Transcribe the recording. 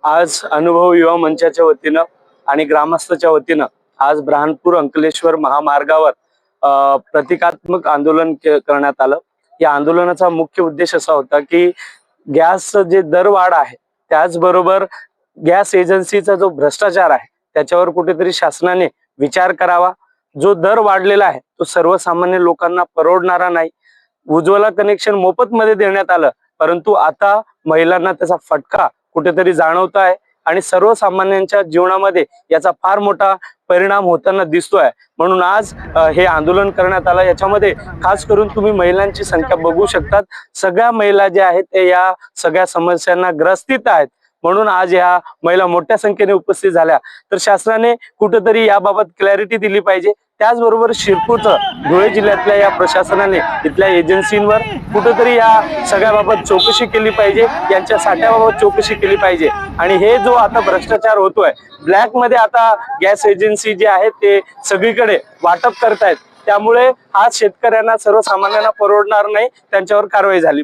आज अनुभव युवा मंचाच्या वतीनं आणि ग्रामस्थाच्या वतीनं आज ब्रह्मपूर अंकलेश्वर महामार्गावर प्रतिकात्मक आंदोलन करण्यात आलं। या आंदोलनाचा मुख्य उद्देश असा होता की गॅस जे दरवाढ आहे त्याचबरोबर गॅस एजन्सीचा जो भ्रष्टाचार आहे त्याच्यावर कुठेतरी शासनाने विचार करावा। जो दर वाढलेला आहे तो सर्वसामान्य लोकांना परवडणारा नाही। उज्ज्वला कनेक्शन मोफत मध्ये देण्यात आलं, परंतु आता महिलांना त्याचा फटका कुठेतरी जाणवत आहे आणि सर्वसामान्यांच्या जीवनामध्ये याचा फार मोठा परिणाम होताना दिसतोय। म्हणून आज हे आंदोलन करण्यात आलं। याच्यामध्ये खास करून तुम्ही महिलांची संख्या बघू शकतात। सगळ्या महिला ज्या आहेत ते या सगळ्या समस्यांना ग्रस्तीत आहेत। म्हणून आज या महिला मोठ्या संख्येने उपस्थित झाल्या। तर शासनाने कुठेतरी याबाबत क्लॅरिटी दिली पाहिजे। त्याचबरोबर शिरपूरचं धुळे जिल्ह्यातल्या या प्रशासनाने इथल्या एजन्सींवर कुठेतरी या सगळ्याबाबत चौकशी केली पाहिजे, यांच्या साठ्याबाबत चौकशी केली पाहिजे। आणि हे जो आता भ्रष्टाचार होतोय, ब्लॅक मध्ये आता गॅस एजन्सी जे आहेत ते सगळीकडे वाटप करतायत, त्यामुळे आज शेतकऱ्यांना सर्वसामान्यांना परवडणार नाही, त्यांच्यावर कारवाई झाली पाहिजे।